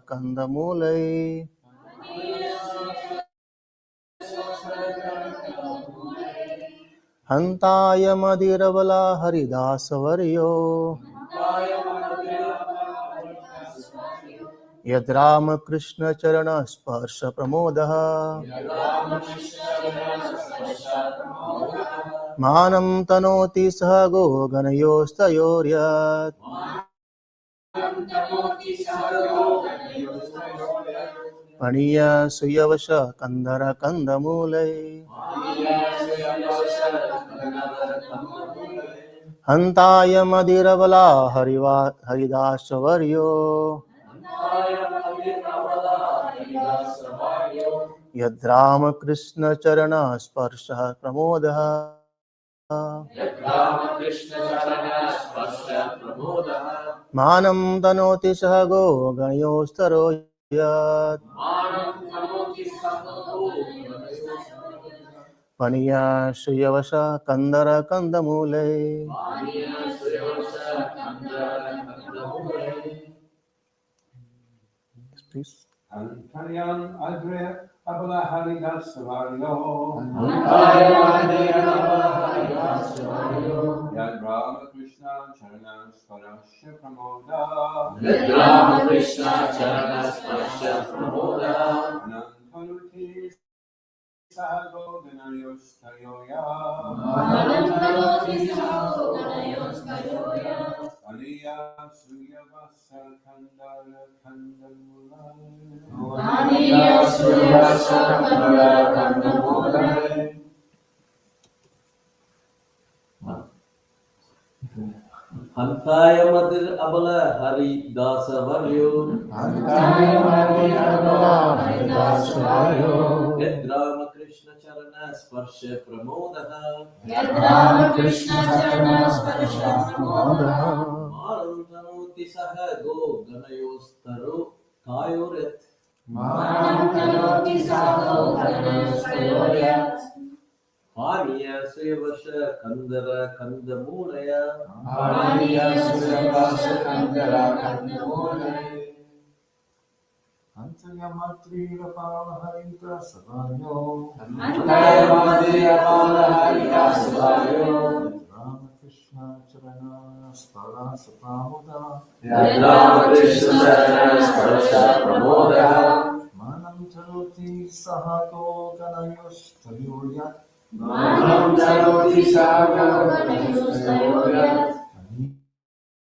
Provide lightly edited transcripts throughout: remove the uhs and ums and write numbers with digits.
Kandamulai Hantaya Madhiravala Haridasavaryo Yadrama Krishna Charana Sparsha Pramodaha Manam Tanoti Sahago Ganayostayoryat Paniya Suyavasha Kandara Kandamulai Hantaya Madhiravala Haridasavaryo Yadrama Krishna Charana Sparsha Pramodaha Manam Tanoti Sahago Ganayostaroyat Paniya Suyavasha Kandara Kandamule. Please. Antaryan Adre Abala Haridasavaryo Yad Rama Krishna Charana Sparasya Pramoda Anantanuti Sahago Ganayostayoya Aliya Suyavasa Kandara Kandamulai Hantaya Madhir Abala Haridasavaryo Yadrama Krishna Charana Sparsha Pramodaha Manam Tanoti Sahago Ganayostaro Kayoret Paniya Suyavasha Kandara Kandamulaya Antaya Matri Rapala Haridasavaryo Rama Krishna Charana Sparasya Pramoda Manam Tanoti Sahago Ganayostayoya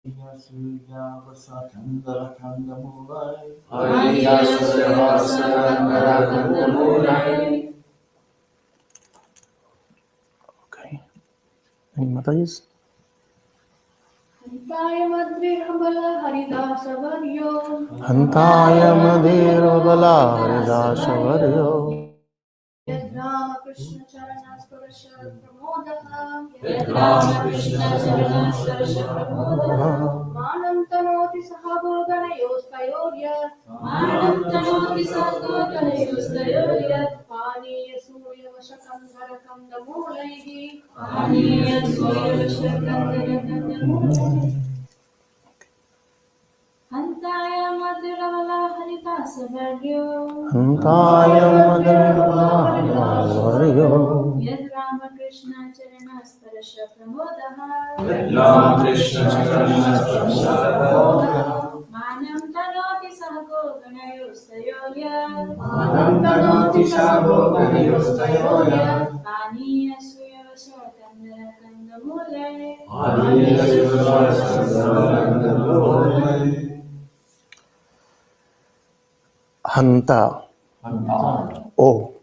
Aniya Suyavasa Kandara Kandamulai Okay. Any Matajis? Hantaya Madhya Haridasavaryo Hantaya Madhiravala Haridasavaryo Yadrama Krishna Charana Sparasha Pramodaha Manam Tanoti Sahago Ganayostayoryat Paniya Suyavasha Kandara Kandamulaihi Hantaya Madhiravala Haridasavaryo Yadrama Krishna Charana Sparasha Pramodaha Manam Tanoti Sahago Ganayostayoryat Paniya Suyavasha Kandara Kandamulai Hanta. Oh,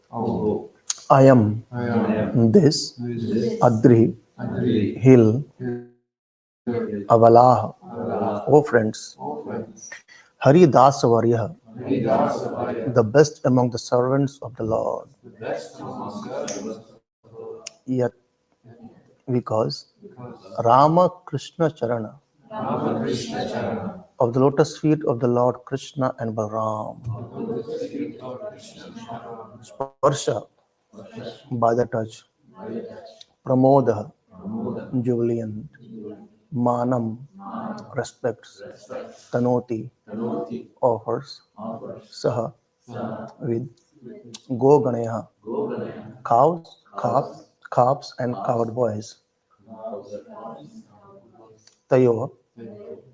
I am this Adri hill Avalah. Oh friends, Hari Dasavarya, the best among the servants of the Lord. Yet, because Rama Krishna Charana, of the lotus feet of the Lord Krishna and Balaram, Sparsha, by the touch, Pramoda, jubilant, Manam, respects. Tanoti, offers. Saha, with. Goganeha, cows, calves, and cowed boys. Tayo,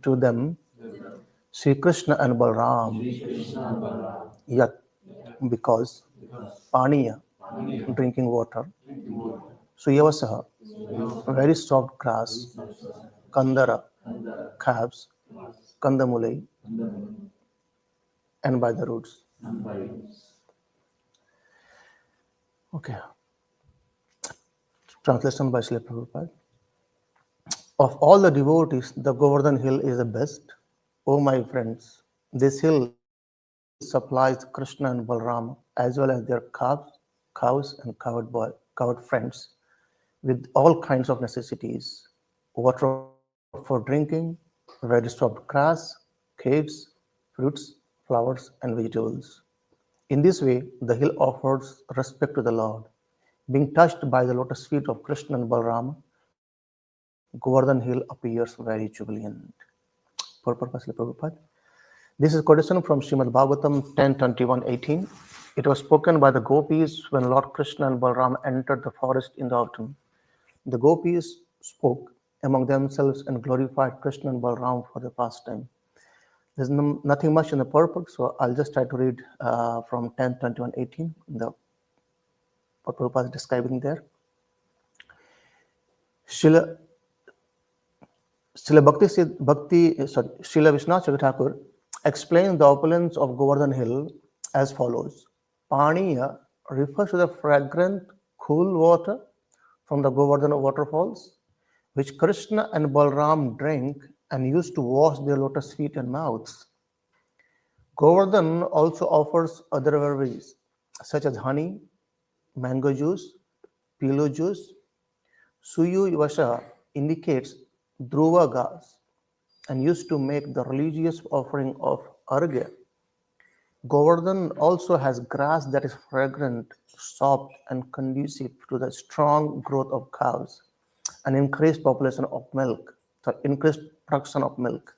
to them. Sri Krishna and Balram. Yat, because. Paniya, drinking water. Suyavasaha, very soft grass. Kandara, calves. Kandamulai, and by the roots. Okay. Translation by Srila Prabhupada. Of all the devotees, the Govardhan hill is the best. O my friends, this hill supplies Krishna and Balram as well as their cows and cowed friends with all kinds of necessities: water for drinking, very soft grass, caves, fruits, flowers, and vegetables. In this way, the hill offers respect to the Lord. Being touched by the lotus feet of Krishna and Balram, Govardhan hill appears very jubilant. Purport by Srila Prabhupada. This is quotation from Srimad Bhagavatam 10:21-18. It was spoken by the gopis when Lord Krishna and Balram entered the forest in the autumn. The gopis spoke among themselves and glorified Krishna and Balram for the pastime. There's nothing much in the purport, so I'll just try to read from 10:21-18. What Prabhupada is describing there. Srila Vishwanath Chakravarti Thakur explains the opulence of Govardhan Hill as follows. Paniya refers to the fragrant, cool water from the Govardhana waterfalls, which Krishna and Balram drank and used to wash their lotus feet and mouths. Govardhan also offers other beverages such as honey, mango juice, pilo juice. Suyu Vasha indicates Dhruva gas and used to make the religious offering of Arghya. Govardhan also has grass that is fragrant, soft, and conducive to the strong growth of cows and increased increased production of milk.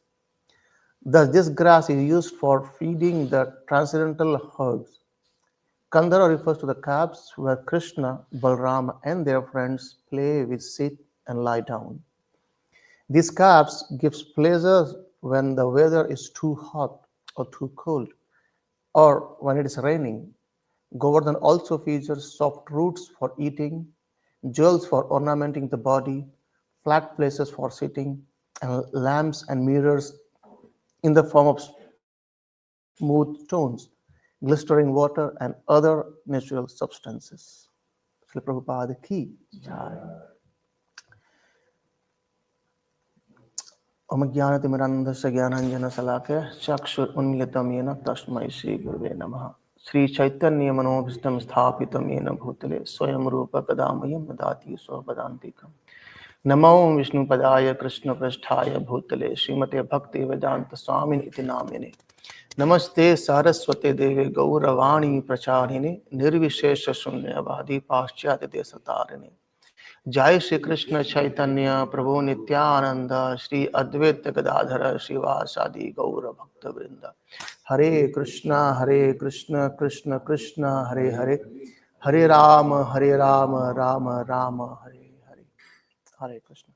Thus, this grass is used for feeding the transcendental herds. Kandara refers to the calves where Krishna, Balram, and their friends play with, sit, and lie down. These calves gives pleasure when the weather is too hot or too cold, or when it is raining. Govardhan also features soft roots for eating, jewels for ornamenting the body, flat places for sitting, and lamps and mirrors in the form of smooth stones, glistering water, and other natural substances. Srila Prabhupada ki jai. Om Jnanatimirandhasya Jnananjana Salakaya Chakshur Unmilitam Yena Tasmai Shri Gurave Namaha. Sri Chaitanya Manobhistam Sthapitam Yena Bhutale Swayam Rupa Kadamayam Dadati Swabhadantikam. Namo Vishnu Padaya Krishna Prasthaya Bhutale Srimate Bhakti Vedanta Swamin Iti Namine. Namaste Saraswate Deve Gauravani Pracharine Nirvishesha Shunyavadi Paschyate Desatarine. Jai Shri Krishna Chaitanya Prabhu Nityananda Shri Advaita Gadadhara Shivasadi Gaura Bhakta Vrinda. Hare Krishna Krishna Krishna Hare Hare Hare Rama Rama Rama Hare Hare. Hare Krishna.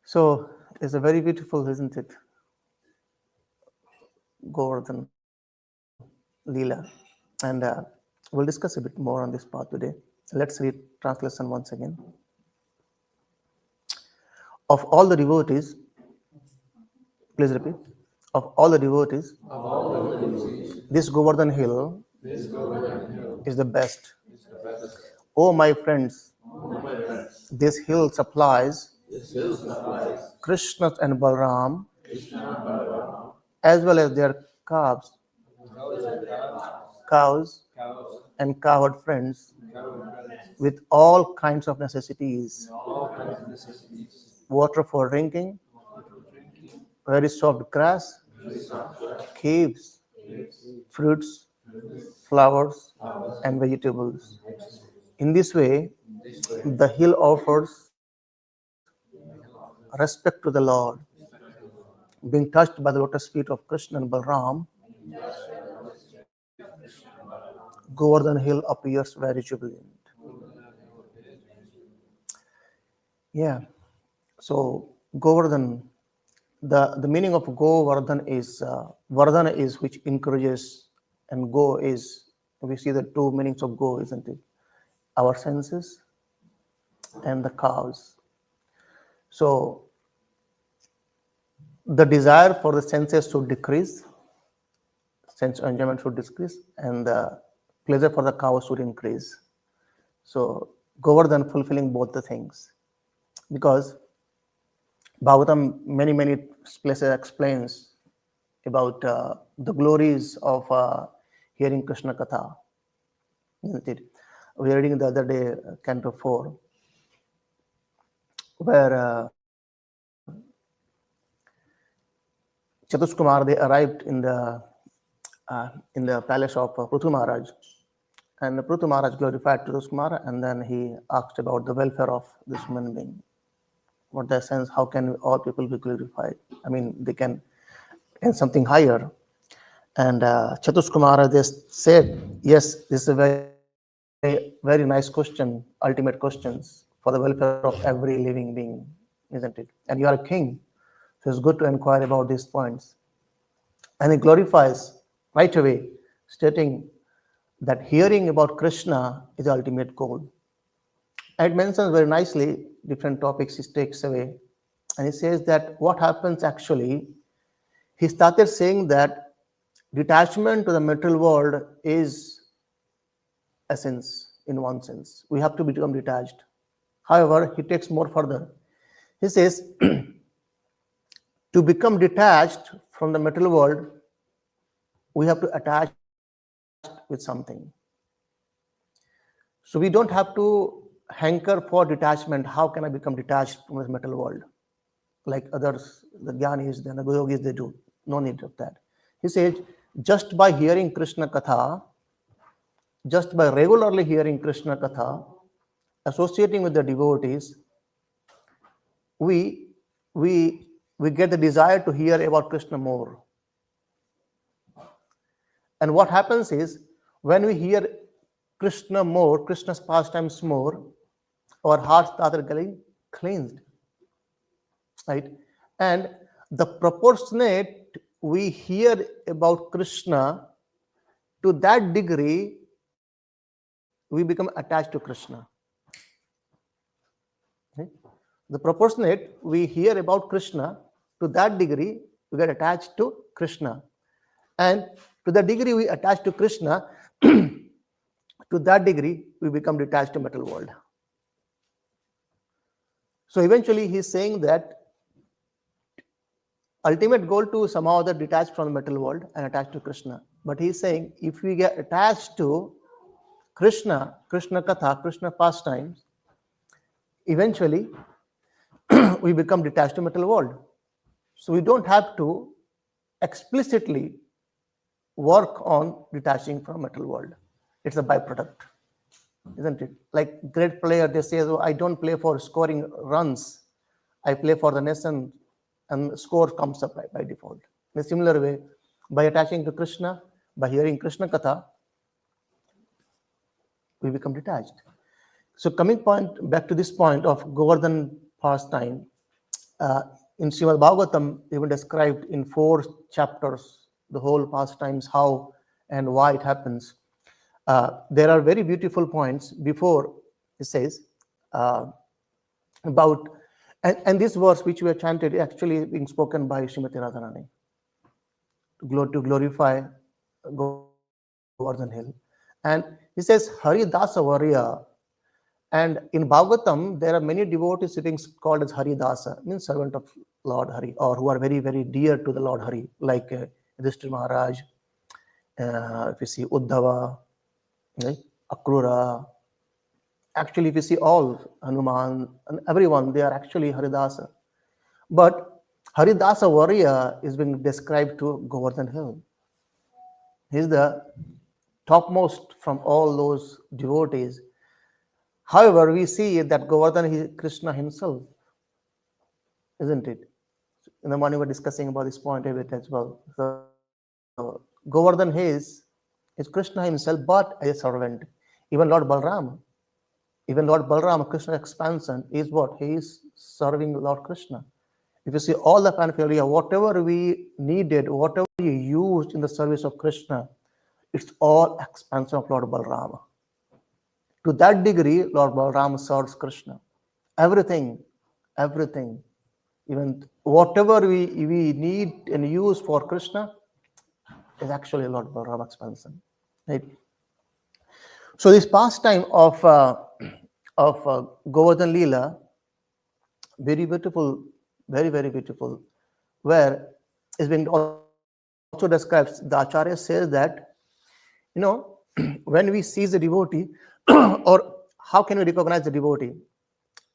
So it's a very beautiful, isn't it? Govardhan Leela. And we'll discuss a bit more on this part today. Let's read translation once again. Of all the devotees, please repeat. Of all the devotees, this Govardhan Hill is the best. Oh, my friends, this hill supplies Krishna and Balram as well as their cows, and cowherd friends with all kinds of necessities: water for drinking, very soft grass, caves, fruits, flowers, and vegetables. In this way, the hill offers respect to the Lord. Being touched by the lotus feet of Krishna and Balram, Govardhan Hill appears very jubilant. Yeah. So Govardhan, the meaning of Govardhan is Vardhana is which encourages, and Go is, we see the two meanings of Go, isn't it? Our senses and the cows. So the desire for the senses should decrease, sense enjoyment should decrease, and the pleasure for the cow should increase. So Govardhan fulfilling both the things, because Bhagavatam many places explains about the glories of hearing Krishna Katha. Isn't it? We were reading the other day, Canto 4, where Chatuskumar, they arrived in the palace of Prithu Maharaj, and Prithu Maharaj glorified Chatuskumar, and then he asked about the welfare of this human being. What the sense? How can all people be glorified? I mean, they can in something higher. And Chatuskumara just said, yes, this is a very nice question, ultimate questions for the welfare of every living being, isn't it? And you are a king, so it's good to inquire about these points. And he glorifies right away, stating that hearing about Krishna is the ultimate goal. And it mentions very nicely different topics he takes away. And he says that what happens actually, he started saying that detachment to the material world is essence in one sense. We have to become detached. However, he takes more further. He says, to become detached from the material world, we have to attach with something. So we don't have to hanker for detachment. How can I become detached from this material world? Like others, the Gyanis, the Yogis, they do. No need of that. He says, just by hearing Krishna Katha, just by regularly hearing Krishna Katha, associating with the devotees, we get the desire to hear about Krishna more. And what happens is, when we hear Krishna more, Krishna's pastimes more, our hearts start getting cleansed, right? And the proportionate we hear about Krishna, to that degree, we become attached to Krishna. Right? The proportionate we hear about Krishna, to that degree, we get attached to Krishna. And to the degree we attach to Krishna, to that degree, we become detached to material world. So eventually he's saying that ultimate goal to somehow other detach from the material world and attach to Krishna. But he's saying if we get attached to Krishna, Krishna Katha, Krishna pastimes, eventually we become detached to material world. So we don't have to explicitly work on detaching from material world. It's a byproduct, isn't it? Like great player, they say, oh, I don't play for scoring runs. I play for the nation, and score comes up by default. In a similar way, by attaching to Krishna, by hearing Krishna Katha, we become detached. So coming back to this point of Govardhan pastime, in Srimad Bhagavatam, even described in 4 chapters, the whole pastimes, how and why it happens. There are very beautiful points before it says about, and this verse which we have chanted actually being spoken by Srimati Radharani to glorify Govardhan Hill. And he says, Hari Dasa Varya. And in Bhagavatam, there are many devotees sitting called as Hari Dasa, means servant of Lord Hari, or who are very, very dear to the Lord Hari, like Yudhishthira Maharaj, if you see Uddhava, right? Akrura. Actually, if you see all, Hanuman, and everyone, they are actually Haridasa. But Haridasa Varya is being described to Govardhan Hill. He is the topmost from all those devotees. However, we see that Govardhan is Krishna himself. isn't it? In the morning, we were discussing about this point a bit as well. So, Govardhan is Krishna himself, but as a servant. Even Lord Balram, even Lord Balram, Krishna's expansion is what? He is serving Lord Krishna. If you see all the paraphernalia, whatever we needed, whatever you used in the service of Krishna, it's all expansion of Lord Balram. To that degree, Lord Balram serves Krishna. Everything, everything, even whatever we need and use for Krishna is actually Lord Balram expansion. Right? So this pastime of Govardhan Leela, very beautiful, very very beautiful, where is being also described. The Acharya says that, you know, when we see the devotee, or how can we recognize the devotee?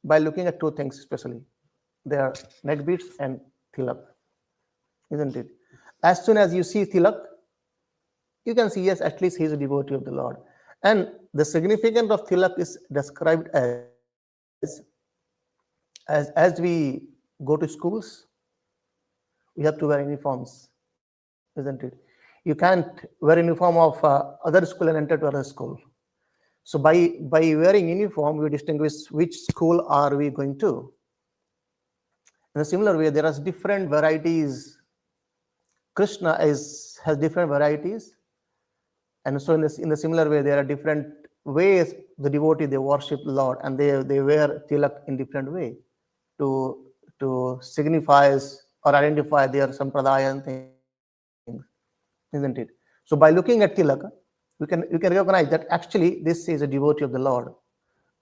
By looking at two things especially, their neck beads and tilak, isn't it? As soon as you see tilak, you can see, yes, at least he is a devotee of the Lord. And the significance of tilak is described as we go to schools, we have to wear uniforms, isn't it? You can't wear uniform of other school and enter to other school. So by wearing uniform, we distinguish which school are we going to. In a similar way, there are different varieties. Krishna has different varieties, and so in the similar way, there are different ways the devotee they worship the Lord, and they wear tilak in different way to signifies or identify their sampradaya and things, isn't it? So by looking at tilak, you can recognize that actually this is a devotee of the Lord.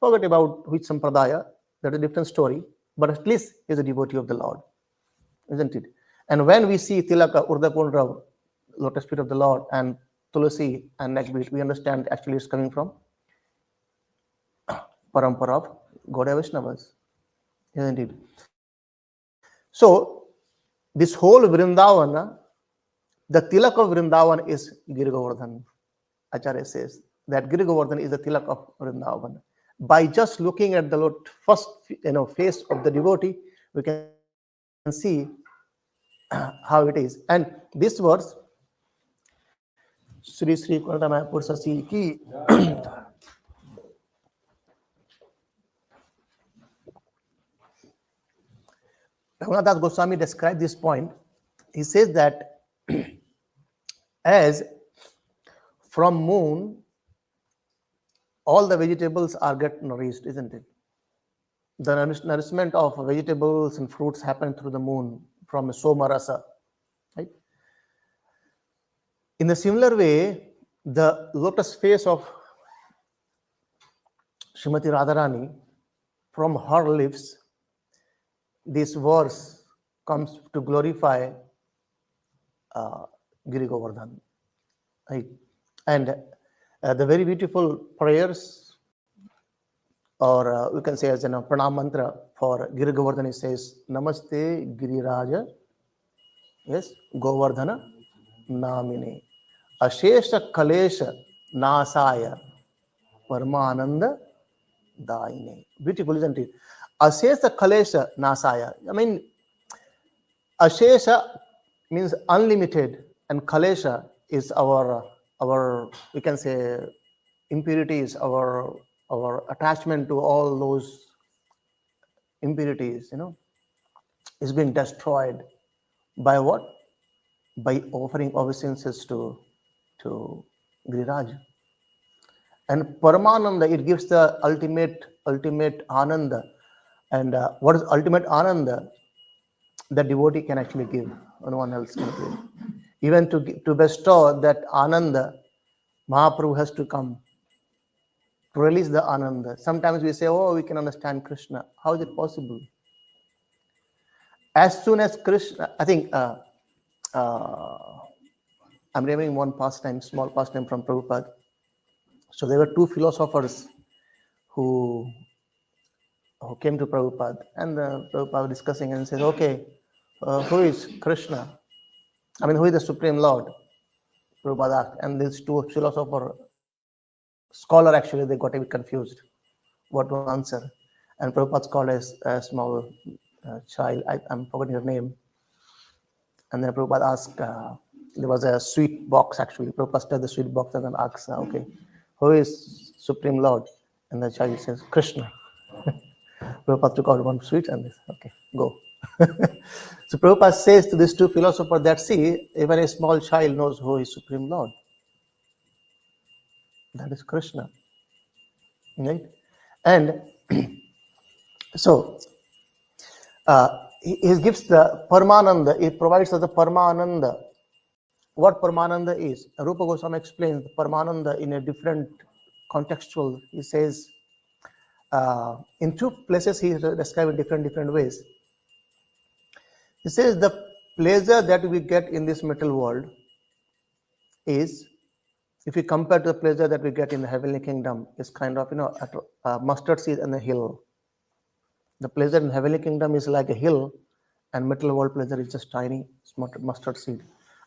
Forget about which sampradaya, that's a different story, but at least he is a devotee of the Lord, isn't it? And when we see tilaka, urdhapundra, lotus feet of the Lord, and tulasi and neck bead, we understand actually it's coming from parampara of Gaudiya Vaishnavas, isn't it? So this whole Vrindavana, the tilak of Vrindavan is Giri Govardhan. Acharya says that Giri Govardhan is the tilak of Vrindavan. By just looking at the first face of the devotee, we can see how it is. And this verse, Sri Sri Kunata Mayapur Sasi ki Raghunath Das Goswami described this point. He says that as from moon, all the vegetables are get nourished, isn't it? The nourishment of vegetables and fruits happen through the moon from Somarasa, right? In the similar way, the lotus face of Srimati Radharani, from her lips, this verse comes to glorify Giri Govardhan, right? And the very beautiful prayers, or we can say as a pranam mantra for Giri Govardhan, it says, Namaste Giriraja, yes, Govardhana Namine, Ashesha Kalesha Nasaya, Paramananda Daine. Beautiful, isn't it? Ashesha Kalesha Nasaya. I mean, Ashesha means unlimited, and Kalesha is our we can say impurities, our attachment to all those impurities, is being destroyed by what? By offering obeisances to Giriraj. And Paramananda, it gives the ultimate Ananda. And what is ultimate Ananda? The devotee can actually give, no one else can give. Even to bestow that Ananda, Mahaprabhu has to come to release the Ananda. Sometimes we say, oh, we can understand Krishna. How is it possible? As soon as Krishna, I think, I'm remembering one small pastime from Prabhupada. So there were two philosophers who came to Prabhupada, and Prabhupada was discussing and said, okay, who is Krishna? I mean, who is the Supreme Lord? Prabhupada asked, and these two scholar actually, they got a bit confused what to answer. And Prabhupada called a small child. I'm forgetting her name. And then Prabhupada asked, there was a sweet box actually. Prabhupada stirred the sweet box and then asked, okay, who is Supreme Lord? And the child says, Krishna. Prabhupada took out one sweet and this, okay, go. So Prabhupada says to these two philosophers that, see, even a small child knows who is Supreme Lord. That is Krishna. Right? And so he gives the Paramananda, he provides us the Paramananda. What Paramananda is? Rupa Goswami explains Paramananda in a different contextual. He says, in two places he describes in different ways. He says the pleasure that we get in this material world is, if we compare to the pleasure that we get in the heavenly kingdom, is kind of, a mustard seed and a hill. The pleasure in heavenly kingdom is like a hill, and material world pleasure is just tiny mustard seed.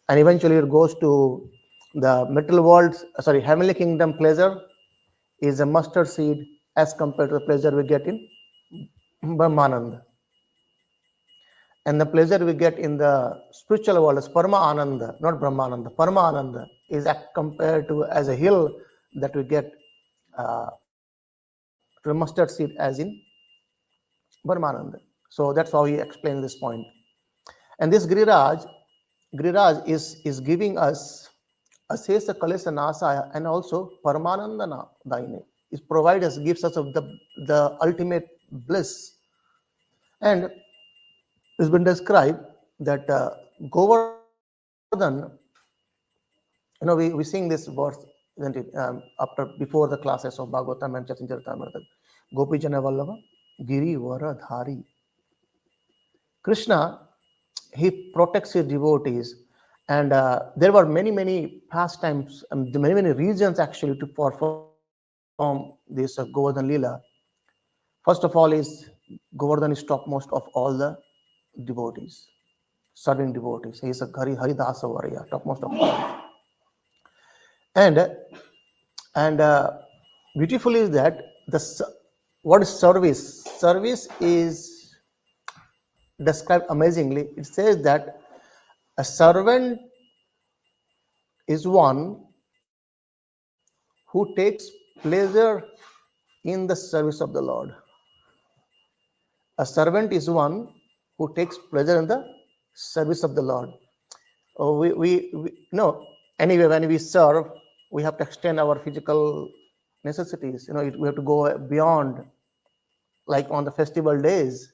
And eventually it goes to the material world, heavenly kingdom pleasure is a mustard seed as compared to the pleasure we get in Brahmananda. And the pleasure we get in the spiritual world is Parama Ananda, not Brahmananda. Parama Ananda is compared to as a hill that we get to a mustard seed as in Brahmananda. So that's how he explains this point. And this Giriraj is giving us Asesa Kalesa Nasaya and also Paramananda Daine. It provides us, gives us of the ultimate bliss. And it's been described that Govardhan, we sing this verse, isn't it? Before the classes of Bhagavatam and Charitamrita. Gopi Jana Vallabha, Giri Vara Dhari. Krishna, he protects his devotees. And there were many pastimes, many regions actually to perform this Govardhan Leela. First of all is Govardhan is topmost of all the devotees, serving devotees. He is a Hari Dasa warrior, topmost of all. And beautiful is that what is service? Service is described amazingly. It says that a servant is one who takes pleasure in the service of the Lord. A servant is one who takes pleasure in the service of the Lord. Anyway, when we serve, we have to extend our physical necessities. We have to go beyond, like on the festival days.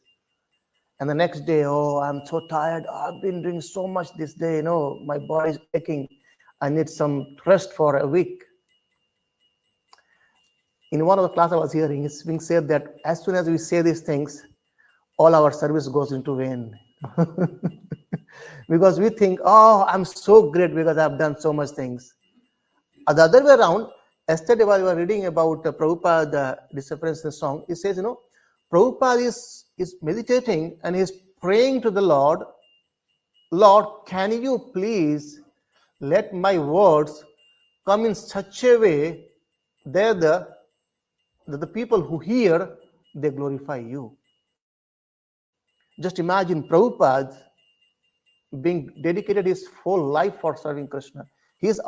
And the next day, I'm so tired. I've been doing so much this day. My body is aching. I need some rest for a week. In one of the classes I was hearing, it's being said that as soon as we say these things, all our service goes into vain. Because we think, I'm so great because I've done so much things. The other way around, yesterday while we were reading about Prabhupada, the disappearance in the song, it says, Prabhupada is meditating and he's praying to the Lord, Lord, can you please let my words come in such a way that the people who hear, they glorify you. Just imagine Prabhupada being dedicated his whole life for serving Krishna. He's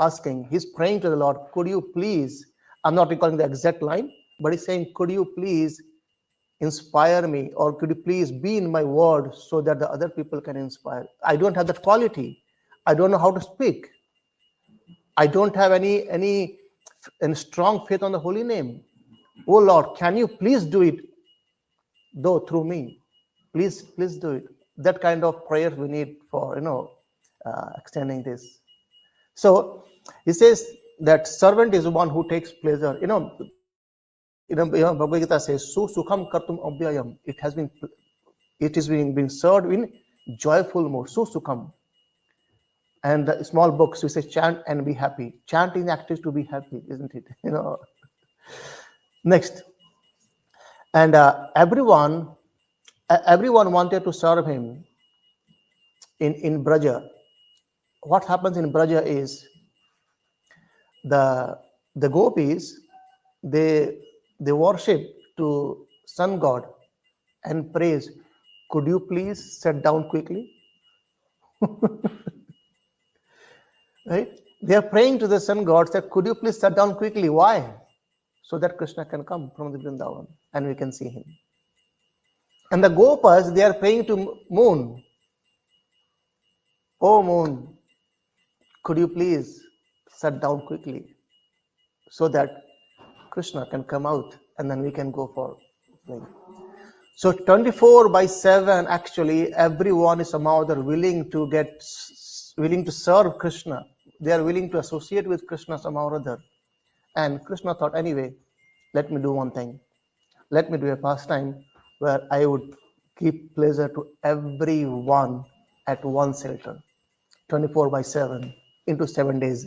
praying to the Lord, could you please, I'm not recalling the exact line, but he's saying, could you please inspire me, or could you please be in my word so that the other people can inspire? I don't have that quality. I don't know how to speak. I don't have any strong faith on the holy name. Oh Lord, can you please do it, though through me? Please do it. That kind of prayer we need for extending this. So he says that servant is one who takes pleasure. Bhagavad Gita says, "Su sukham kartum abhyayam." It is being served in joyful mode. Su sukham. And the small books we say, chant and be happy. Chanting actually to be happy, isn't it? Next, and everyone wanted to serve him in Braja. What happens in Braja is the gopis, they worship to sun god and praise, could you please sit down quickly? Right? They are praying to the sun god, said, could you please sit down quickly? Why? So that Krishna can come from the Vrindavan and we can see him. And the Gopas, they are praying to moon. Oh moon, could you please sit down quickly so that Krishna can come out and then we can go for playing. So 24/7, actually, everyone is somehow they're willing to serve Krishna. They are willing to associate with Krishna somehow or other. And Krishna thought, anyway, let me do one thing. Let me do a pastime where I would give pleasure to everyone at one shelter, 24/7, into 7 days,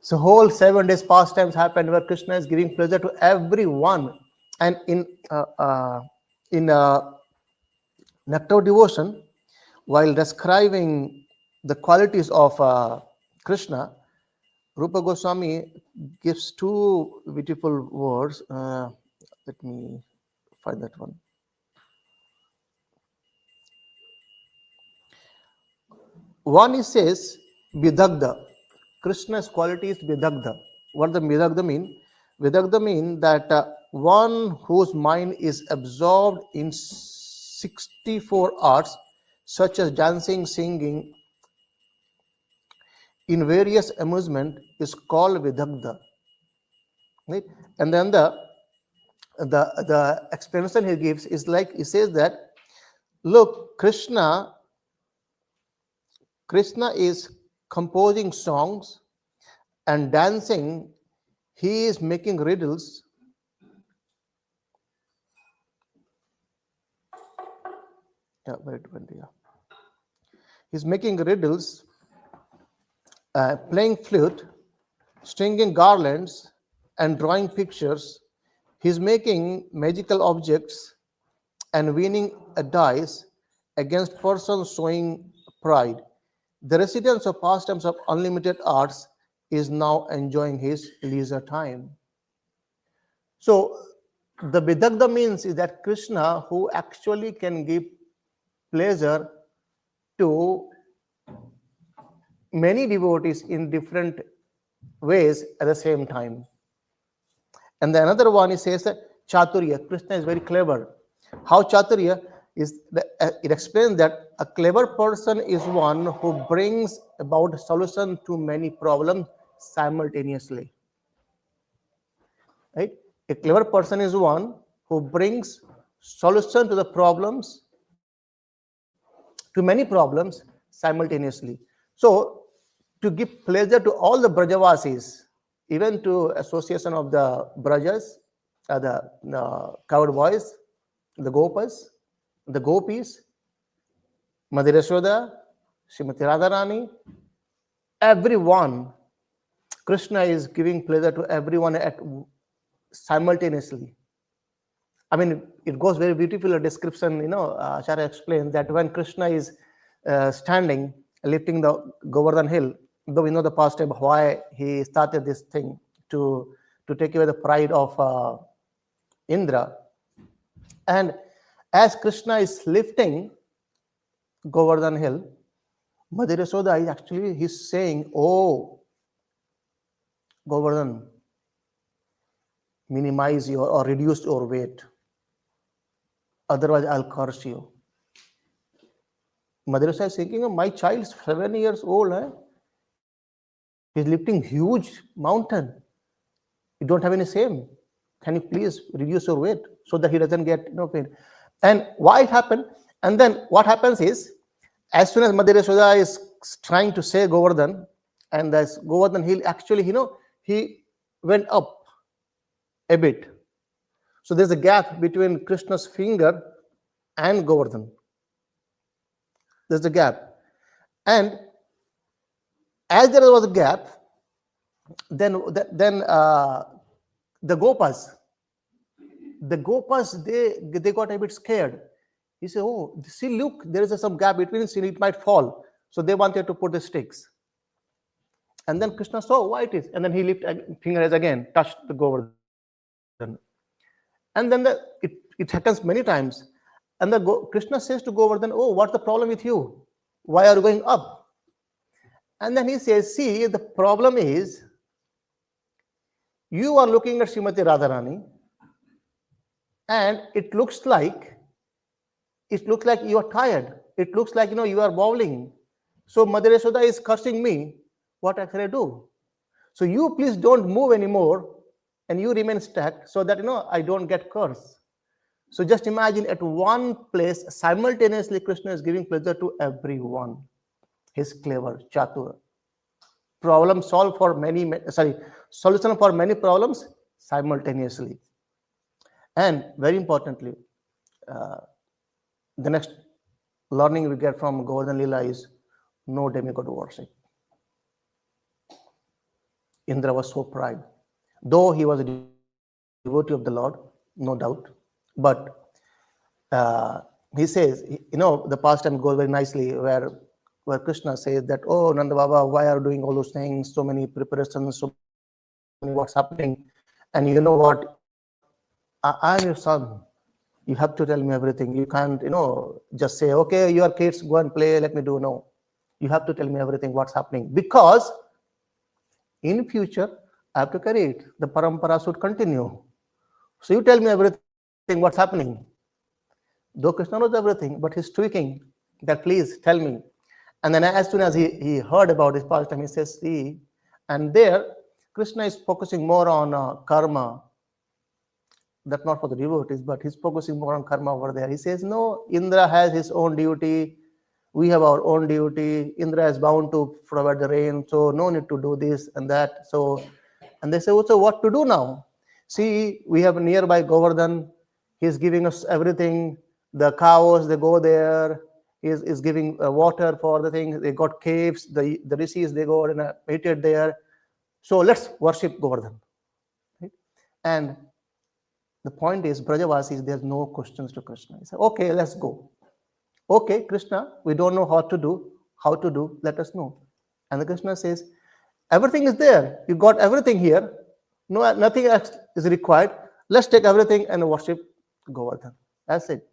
So whole 7 days pastimes happened where Krishna is giving pleasure to everyone. And in Nectar Devotion, while describing the qualities of Krishna, Rupa Goswami gives two beautiful words. Let me find that one. One he says, Vidagda. Krishna's quality is Vidagda. What does Vidagda mean? Vidagda mean that one whose mind is absorbed in 64 arts, such as dancing, singing, in various amusement, is called Vidagda. Right? And then the explanation he gives is like, he says that, look, Krishna is composing songs and dancing. He is making riddles. He's making riddles, playing flute, stringing garlands, and drawing pictures. He's making magical objects and winning a dice against persons showing pride. The residents of pastimes of unlimited arts is now enjoying his leisure time. So the Vidagda means is that Krishna, who actually can give pleasure to many devotees in different ways at the same time. And the another one, he says that Chaturya. Krishna is very clever. How Chaturya is, it explains that a clever person is one who brings about a solution to many problems simultaneously. Right? A clever person is one who brings solution to the problems, to many problems simultaneously. So, to give pleasure to all the Brajavasis, even to association of the Brajas, the covered boys, the Gopas, the Gopis, Madhya Yashoda, Srimati Radharani, everyone, Krishna is giving pleasure to everyone at simultaneously. I mean, it goes very beautiful a description, Acharya explained that when Krishna is standing, lifting the Govardhana hill, though we know the past time why he started this thing to take away the pride of Indra. And as Krishna is lifting Govardhana hill, Madhya Yashoda is actually, he's saying, oh, Govardhan, minimize your or reduce your weight. Otherwise, I'll curse you. Madhya Yashoda is thinking, my child is 7 years old. He's lifting huge mountain. You don't have any shame. Can you please reduce your weight so that he doesn't get pain? And why it happened? And then what happens is, as soon as Madhya Yashoda is trying to say Govardhan, and this Govardhan hill actually, he went up a bit. So there's a gap between Krishna's finger and Govardhan. There's a gap. And as there was a gap, then the Gopas, they got a bit scared. He said, oh, see, look, there is some gap between, see, it might fall. So they wanted to put the sticks. And then Krishna saw why it is. And then he lifted fingers again, touched the Govardhan. And then it happens many times. And Krishna says to Govardhan, oh, what's the problem with you? Why are you going up? And then he says, see, the problem is you are looking at Srimati Radharani, and it looks like you are tired. It looks like you are bowling. So Mother Yashoda is cursing me. What can I do? So you please don't move anymore, and you remain stuck, so that I don't get cursed. So just imagine, at one place simultaneously Krishna is giving pleasure to everyone. He's clever, chatur. Solution for many problems simultaneously. And very importantly, the next learning we get from Govardhan Leela is no demigod worship. Indra was so proud. Though he was a devotee of the Lord, no doubt, but he says, the pastime goes very nicely where Krishna says that, oh, Nanda Baba, why are you doing all those things, so many preparations, so many what's happening? And you know what? I am your son. You have to tell me everything. You can't, just say, okay, your kids, go and play, let me do. No. You have to tell me everything, what's happening. Because in future, I have to carry it. The parampara should continue. So you tell me everything, what's happening. Though Krishna knows everything, but he's tweaking that, please tell me. And then as soon as he heard about his pastime, he says, see, and there Krishna is focusing more on karma. That's not for the devotees, but he's focusing more on karma over there. He says, no, Indra has his own duty. We have our own duty. Indra is bound to provide the rain, so no need to do this and that. So, and they say, so what to do now? See, we have nearby Govardhan. He's giving us everything. The cows, they go there. He is giving water for the thing. They got caves. The rishis, they go and meditate there. So let's worship Govardhan. Right? And the point is, Brajavasis, there's no questions to Krishna. He said, okay, let's go. Okay, Krishna, we don't know how to do, let us know. And the Krishna says, everything is there. You got everything here. No, nothing else is required. Let's take everything and worship Govardhan. That's it.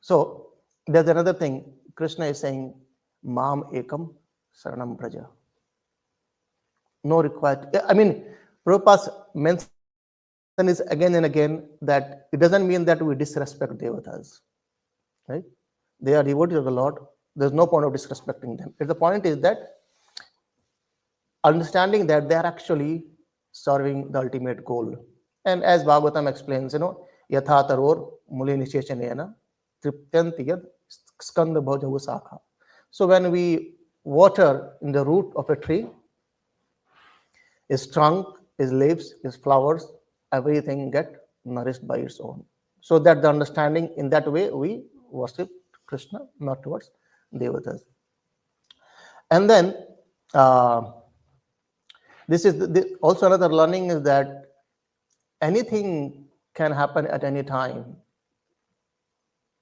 So there's another thing. Krishna is saying, Mam Ekam Saranam Braja. No required. I mean, Prabhupada mentions is again and again that it doesn't mean that we disrespect devatas. Right? They are devotees of the Lord. There's no point of disrespecting them. The point is that understanding that they are actually serving the ultimate goal. And as Bhagavatam explains, Yathataror Muli Nishechanena Triptyantiyad Skanda Bhajavu Sakha. So when we water in the root of a tree, its trunk, its leaves, its flowers, everything get nourished by its own. So that the understanding, in that way we worship Krishna, not towards devatas. And then this is also another learning is that anything can happen at any time.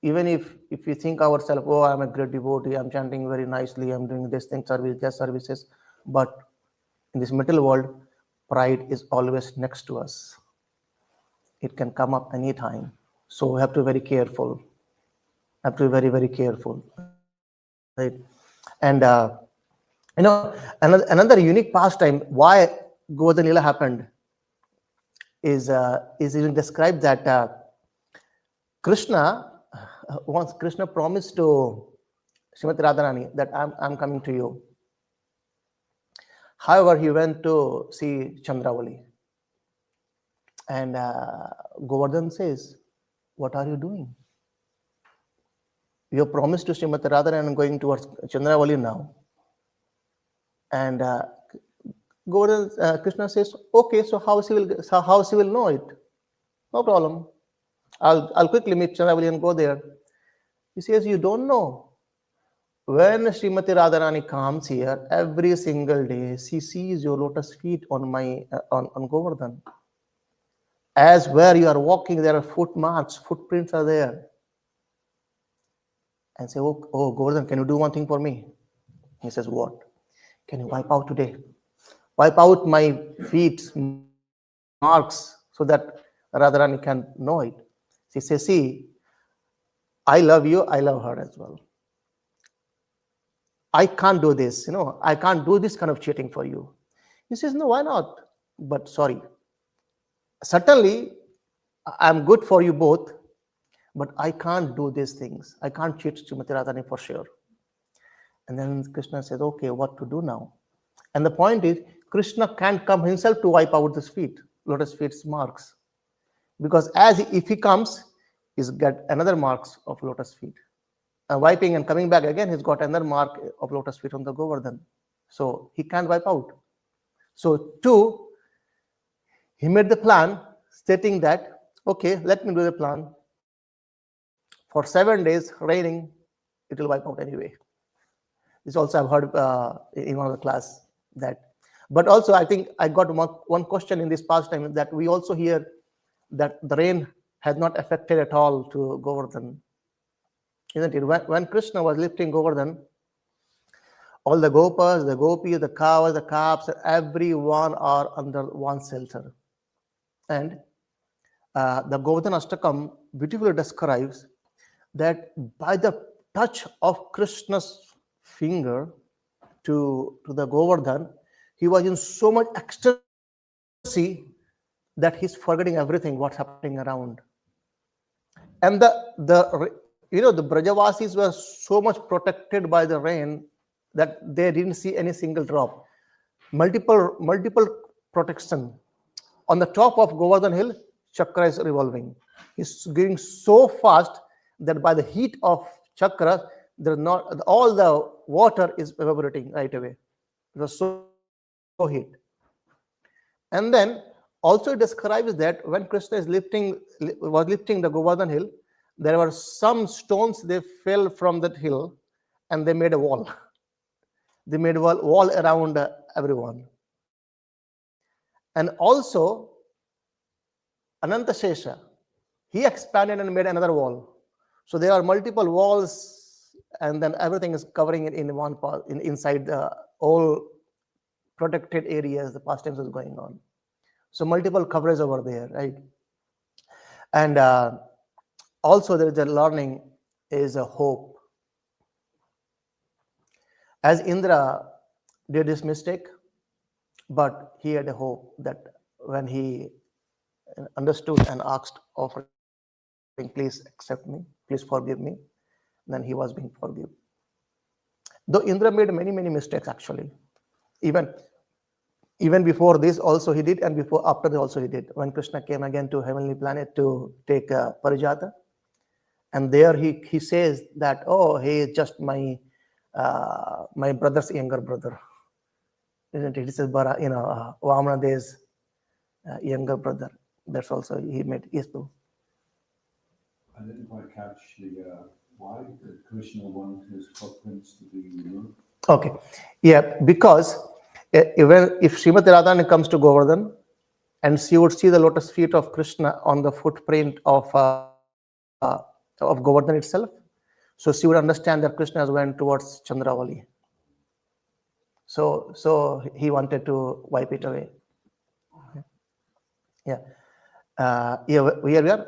Even if we think ourselves, oh, I'm a great devotee, I'm chanting very nicely, I'm doing this thing, services, but in this material world, pride is always next to us. It can come up anytime. So we have to be very careful. Have to be very, very careful. Right? And another unique pastime why Govardhan Leela happened is even described that once Krishna promised to Srimati Radharani that I'm coming to you. However, he went to see Chandravali. And Govardhan says, what are you doing? You promised to Srimati Radharani and going towards Chandravali now. And Govardhan, Krishna says, okay, so how she will know it? No problem. I'll quickly meet Chandravali and go there. He says, you don't know. When Srimati Radharani comes here, every single day, she sees your lotus feet on Govardhan. As where you are walking, there are footprints are there. And say, oh, Govardhan, can you do one thing for me? He says, what? Can you wipe out today? Wipe out my feet marks so that Radharani can know it. She says, see, I love you, I love her as well. I can't do this, I can't do this kind of cheating for you. He says, no, why not? But sorry, certainly I'm good for you both, but I can't do these things. I can't cheat Srimati Radharani for sure. And then Krishna says, okay, what to do now? And the point is, Krishna can't come himself to wipe out this feet, lotus feet's marks. Because if he comes, he's got another marks of lotus feet. Wiping and coming back again, he's got another mark of lotus feet on the Govardhan. So he can't wipe out. So he made the plan stating that, okay, let me do the plan. For 7 days, raining, it will wipe out anyway. This also I've heard in one of the class that. But also I think I got one question in this past time that we also hear that the rain has not affected at all to Govardhan. Isn't it? When Krishna was lifting Govardhan, all the gopas, the gopis, the cows, the calves, everyone are under one shelter. And the Govardhana Ashtakam beautifully describes that by the touch of Krishna's finger to the Govardhan, he was in so much ecstasy that he's forgetting everything, what's happening around. And the Brajavasis were so much protected by the rain that they didn't see any single drop. Multiple protection. On the top of Govardhan hill, Chakra is revolving. It's going so fast that by the heat of Chakra, all the water is evaporating right away. It was so heat. And then also it describes that when Krishna was lifting the Govardhan hill, there were some stones, they fell from that hill and they made a wall. They made a wall around everyone. And also, Anantashesha, he expanded and made another wall. So there are multiple walls, and then everything is covering it in one part, inside the all protected areas, the pastimes is going on. So multiple coverage over there, right? And also there is a learning, is a hope. As Indra did this mistake, but he had a hope that when he understood and asked, offering, please accept me, please forgive me, then he was being forgiven. Though Indra made many mistakes actually, even before this also he did, and after this also he did. When Krishna came again to heavenly planet to take Parijata, and there he says that, oh, he is just my brother's younger brother, isn't it? He says, Vamana Dev's younger brother. That's also he made. Yes, bro. I didn't quite catch why did Krishna want his footprints to be removed? Okay, yeah, because even if Srimati Radharani comes to Govardhan and she would see the lotus feet of Krishna on the footprint of Govardhan itself, so she would understand that Krishna is going towards Chandravali. So he wanted to wipe it away. Yeah. Here we are.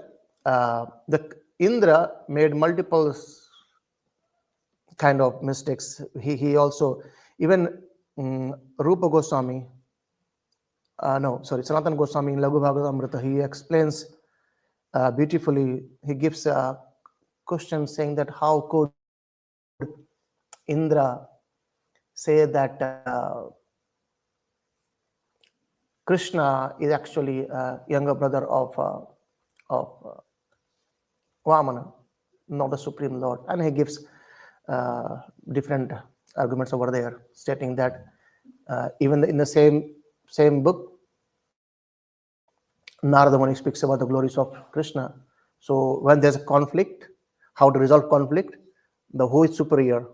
The Indra made multiple kind of mistakes. He also, even Rupa Goswami, Sanatana Goswami in Laghu Bhagavatamrita, he explains beautifully. He gives a question saying that how could Indra say that Krishna is actually a younger brother of Vamana, not the Supreme Lord. And he gives different arguments over there, stating that even in the same book, Narada Muni speaks about the glories of Krishna. So when there's a conflict, how to resolve conflict, who is superior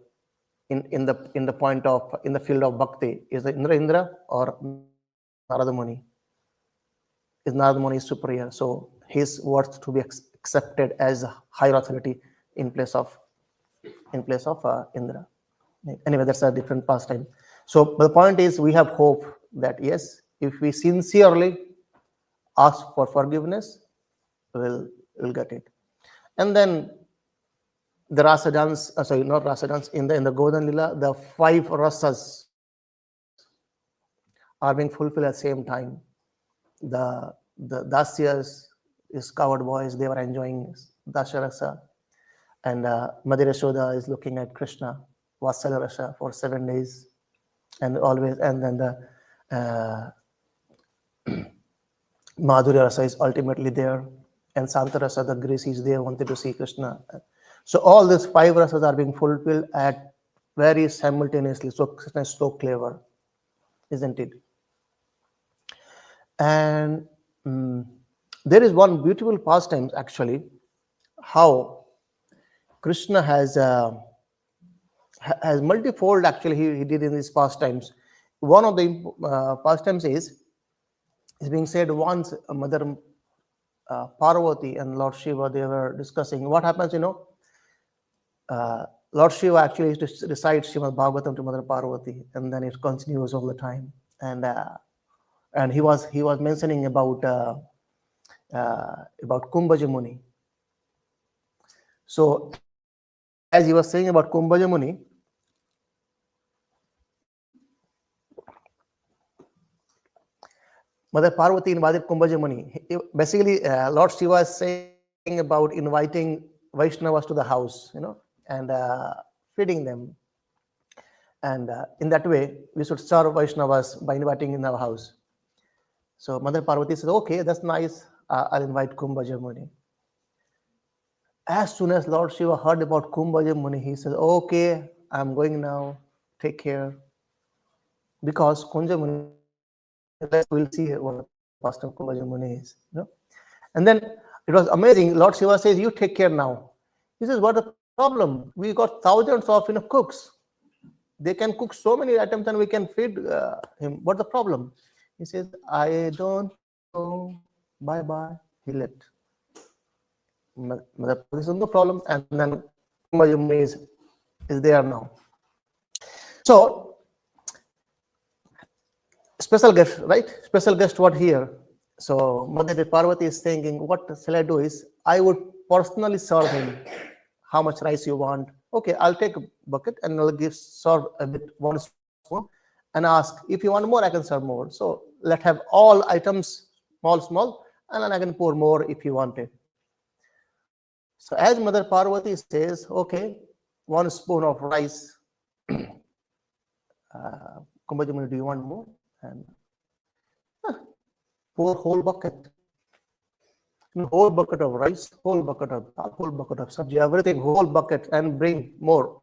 in the field of bhakti, is the Indra or Narada Muni? Is Narada Muni superior? So his words to be accepted as a higher authority in place of Indra. Anyway, that's a different pastime. So the point is, we have hope that yes, if we sincerely ask for forgiveness, we'll get it. And then the rasa dance, sorry, not rasa dance, in the Govardhana Lila, the 5 rasas are being fulfilled at the same time. The dasyas is covered boys, they were enjoying dasya rasa, and Madhya Yashoda is looking at Krishna, Vatsala rasa for 7 days, and always, and then the Madhurya rasa is ultimately there, and Santa rasa, the grace is there, wanted to see Krishna. So all these 5 rasas are being fulfilled at very simultaneously. So Krishna is so clever, isn't it? And there is one beautiful pastime actually, how Krishna has multifold actually he did in these pastimes. One of the pastimes is being said once Mother Parvati and Lord Shiva, they were discussing what happens, Lord Shiva actually used to recite Srimad Bhagavatam to Mother Parvati, and then it continues all the time. And he was mentioning about Kumbhaja Muni. So as he was saying about Kumbhaja Muni, Mother Parvati invited Kumbhaja Muni. Basically, Lord Shiva is saying about inviting Vaishnavas to the house, and feeding them. And in that way, we should serve Vaishnavas by inviting in our house. So Mother Parvati says, okay, that's nice. I'll invite Kumbhaja Muni. As soon as Lord Shiva heard about Kumbhaja Muni, he says, okay, I'm going now. Take care. Because Kumbhaja Muni, we'll see what the pastor Kumbhaja Muni is. And then it was amazing. Lord Shiva says, you take care now. He says, what's the problem? We got thousands of cooks. They can cook so many items and we can feed him. What's the problem? He says, I don't know. Bye-bye. He left. This is no problem. And then Kumbhaja Muni is there now. So, special guest, right? Special guest what here? So Mother Parvati is thinking, what shall I do is, I would personally serve him. How much rice you want? Okay, I'll take a bucket and I'll serve a bit, 1 spoon, and ask, if you want more, I can serve more. So let's have all items small, and then I can pour more if you want it. So as Mother Parvati says, okay, 1 spoon of rice. Kumbhaja Muni, do you want more? And pour whole bucket. Whole bucket of rice, whole bucket of dal, whole bucket of sabji, everything, whole bucket, and bring more.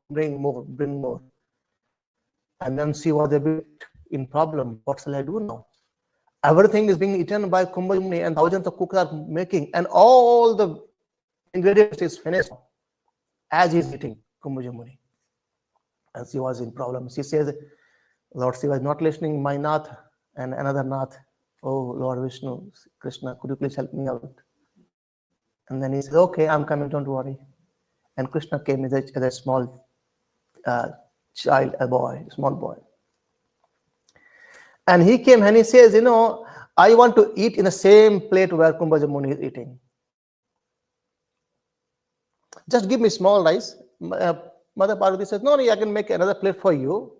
And then she was a bit in problem. What shall I do now? Everything is being eaten by Kumbhaja Muni and thousands of cooks are making, and all the ingredients is finished as he's eating, Kumbhaja Muni. And she was in problem. She says, Lord Shiva is not listening, my Nath and another Nath. Oh, Lord Vishnu, Krishna, could you please help me out? And then he says, okay, I'm coming, don't worry. And Krishna came as a small child, small boy. And he came and he says, I want to eat in the same plate where Kumbhaja Muni is eating. Just give me small rice. Mother Parvati says, no, I can make another plate for you.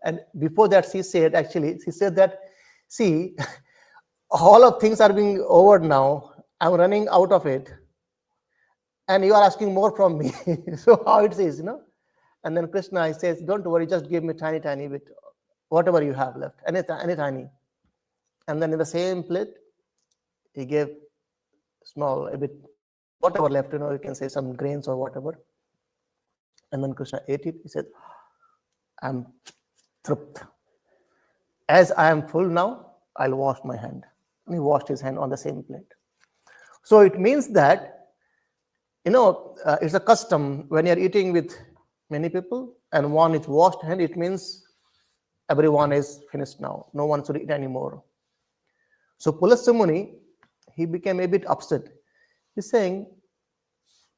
And before that, she said that, see, all of things are being over now. I'm running out of it. And you are asking more from me. So how it is, And then Krishna says, don't worry, just give me tiny bit, whatever you have left, any tiny. And then in the same plate, he gave small, a bit, whatever left, you can say some grains or whatever. And then Krishna ate it. He said, I'm thrupt. As I am full now, I'll wash my hand. And he washed his hand on the same plate. So it means that, it's a custom when you're eating with many people and one is washed hand, it means everyone is finished now. No one should eat anymore. So Pulastya Muni, he became a bit upset. He's saying,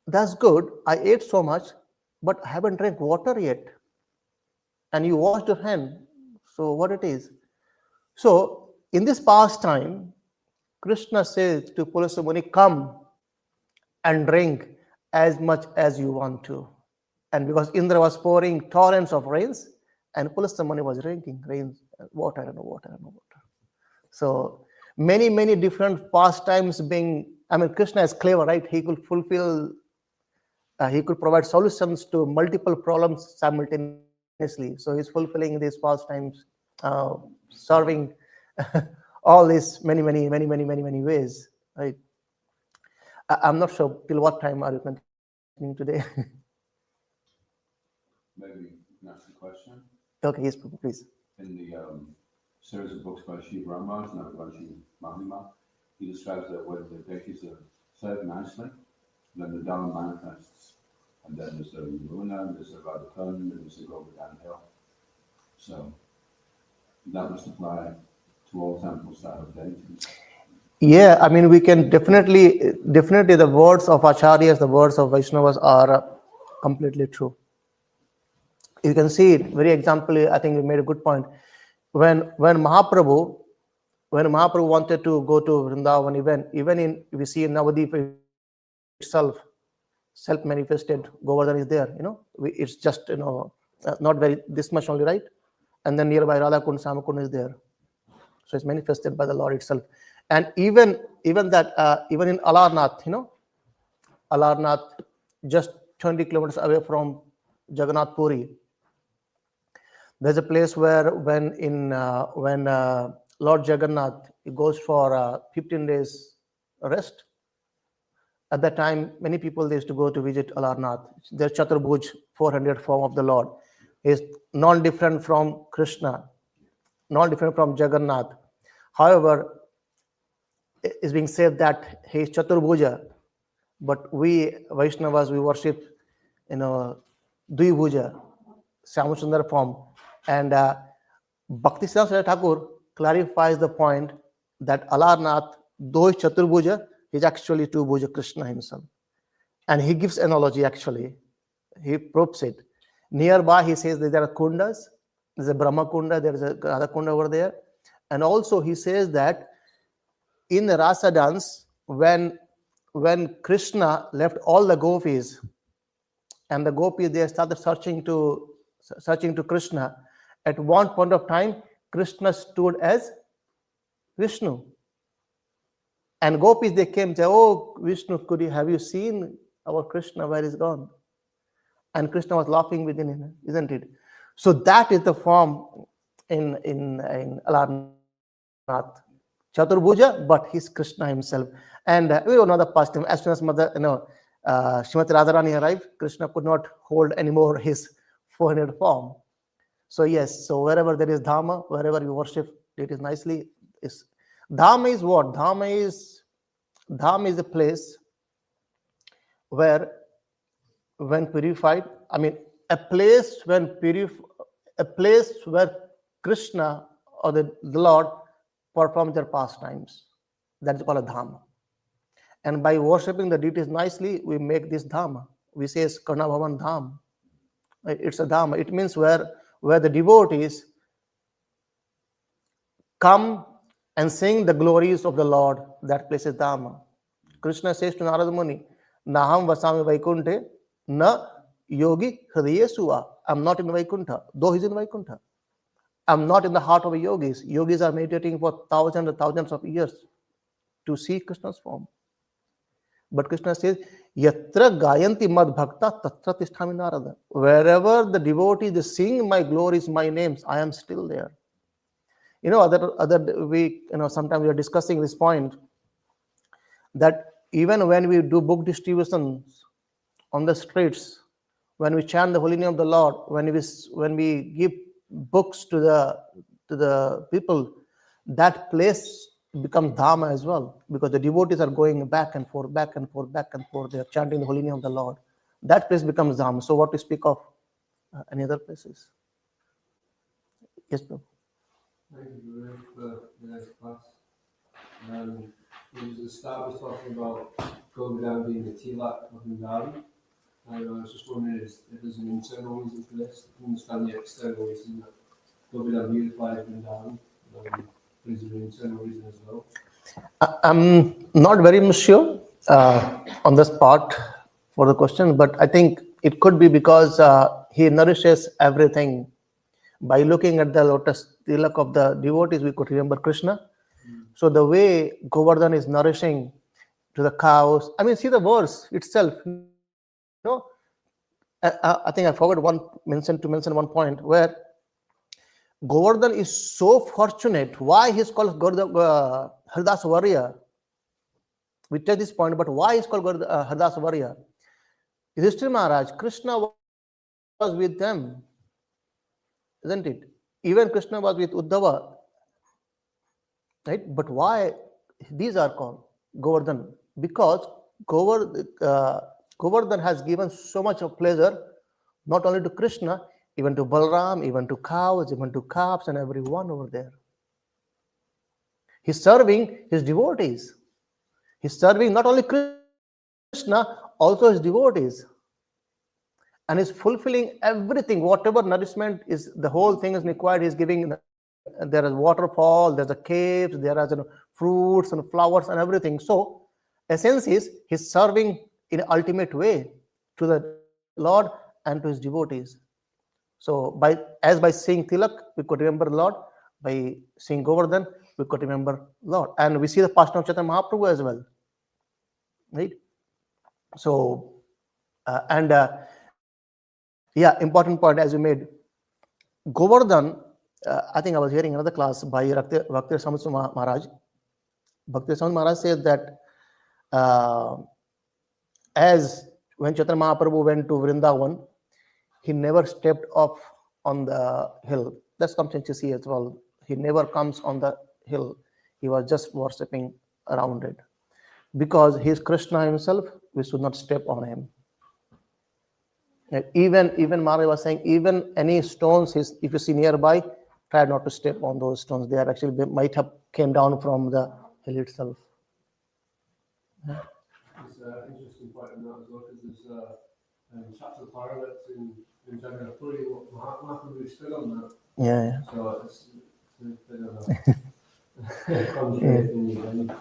that's good. I ate so much, but I haven't drank water yet. And you washed your hand. So what it is? So in this pastime, Krishna says to Pulastya Muni, come and drink as much as you want to. And because Indra was pouring torrents of rains, and Pulastamani was raining rains, water and water and water. So many different pastimes being. I mean, Krishna is clever, right? He could fulfill. He could provide solutions to multiple problems simultaneously. So he's fulfilling these pastimes, serving all these many ways, right? I'm not sure till what time are you continuing today. Maybe you can ask a question. Okay, yes, please. In the series of books by Shiva Rama, Navraji Mahima, he describes that when the deities are served nicely, then the Dharma manifests. And then there's the Yamuna, there's the Radhakund, and there's the Govardhana Hill. So that must apply to all temples that have deities. Yeah, I mean, we can definitely the words of Acharyas, the words of Vaishnavas are completely true. You can see it very examples. I think you made a good point. When Mahaprabhu wanted to go to Vrindavan, even we see in Navadip itself, self-manifested Govardhan is there. It's just not very this much only, right? And then nearby Radhakund, Samakund is there. So it's manifested by the Lord itself. And even in Alarnath, Alarnath, just 20 kilometers away from Jagannath Puri, there's a place where when Lord Jagannath goes for 15 days rest. At that time, many people used to go to visit Alarnath. There's Chaturbhuj, 400 form of the Lord. Is non-different from Krishna, non-different from Jagannath. However, it's being said that he is Chaturbhuja, but we Vaishnavas, we worship, Dvibhuja, Syamasundar form. And Bhaktisiddhanta Thakur clarifies the point that Alarnath, though is Chaturbhuja, is actually two-bhuja Krishna himself. And he gives analogy actually. He proves it. Nearby, he says that there are kundas. There's a Brahma Kunda, there's a Radha Kunda over there. And also he says that in the Rasa dance, when Krishna left all the gopis, and the gopis, they started searching to Krishna, at one point of time, Krishna stood as Vishnu. And gopis, they came and said, "Oh, Vishnu, have you seen our Krishna, where is gone?" And Krishna was laughing within him, isn't it? So that is the form in Alarnath. Chaturbhuja, but he's Krishna himself. And we know the past time, as soon as Srimati Radharani arrived, Krishna could not hold anymore his 400 form. So yes, so wherever there is Dhamma, wherever you worship, it is nicely. Dhamma is what? Dhamma is a place where, when purified, a place where Krishna or the Lord performs their pastimes. That's called a Dhamma. And by worshipping the deities nicely, we make this Dhamma. We say Karna Bhavan Dham. It's a Dhamma. It means where the devotees come and sing the glories of the Lord. That place is Dhamma. Krishna says to Narada Muni, Naham vasami Vaikunthe, na yogi hridaye suva. I'm not in Vaikuntha, though he's in Vaikuntha. I'm not in the heart of yogis. Yogis are meditating for thousands and thousands of years to see Krishna's form. But Krishna says, Yatra gayanti mad bhakta tatra tisthami Narada. Wherever the devotees they sing my glories, my names, I am still there. Sometimes we are discussing this point that even when we do book distributions on the streets, when we chant the holy name of the Lord, when we give books to the people, that place becomes Dhamma as well, because the devotees are going back and forth. They are chanting the holy name of the Lord. That place becomes Dhamma. So what to speak of any other places? Yes, Prabhu. Thank you for the next class. The start was talking about Govardhana being the tilak of Vrindavan. I was just wondering if there's an internal reason for this. I understand the external reason that Govardhana beautifies Vrindavan. Is there an internal reason as well? I'm not very much sure on this part. for the question, but I think it could be because he nourishes everything. By looking at the lotus tilak of the devotees, we could remember Krishna. So the way Govardhan is nourishing to the cows, I mean, see the verse itself. I think I forgot to mention one point where Govardhan is so fortunate. Why he's called Haridas Warrior? We take this point, but why he's called Haridas Warrior? Yudhishthira Maharaj, Krishna was with them, isn't it? Even Krishna was with Uddhava, right? But why these are called Govardhan? Because Govardhan has given so much of pleasure, not only to Krishna, even to Balram, even to cows, even to calves, and everyone over there. He's serving his devotees. He's serving not only Krishna, also his devotees. And he's fulfilling everything, whatever nourishment is, the whole thing is required. He's giving. There is waterfall, there's a caves, there are fruits and flowers and everything. So, essence is he's serving in ultimate way to the Lord and to his devotees. So, by seeing Tilak, we could remember Lord. By seeing Govardhan, we could remember Lord. And we see the passion of Chaitanya Mahaprabhu as well, right? So, important point as you made. Govardhan, I think I was hearing another class by Bhakti Rasamrita Maharaj. Bhakti Rasamrita Maharaj said that as when Chaitanya Mahaprabhu went to Vrindavan, he never stepped up on the hill. That's something to see as well. He never comes on the hill. He was just worshipping around it. Because he is Krishna himself, we should not step on him. Even Maharaj was saying, even any stones, if you see nearby, try not to step on those stones. They might have came down from the hill itself. It's an interesting point in that as well, because there's chapter parallels in Govardhana Puja, Mahaprabhu stood on that. Yeah. So it's a bit of a contrary thing again.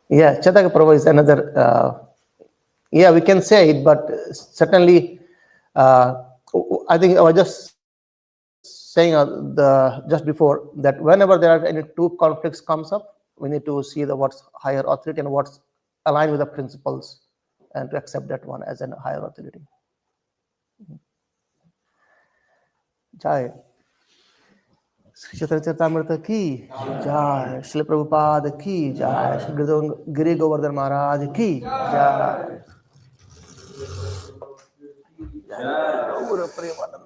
Yeah, Chaitanya Prabhu is another. We can say it, but certainly, I think I was just saying just before that whenever there are any two conflicts comes up, we need to see what's higher authority and what's aligned with the principles, and to accept that one as a higher authority. Jai. Shri Chaitanya Charitamrita ki jai. Shri Prabhupada ki jai. Shri Giri Govardhan Maharaj ki jai. Jai.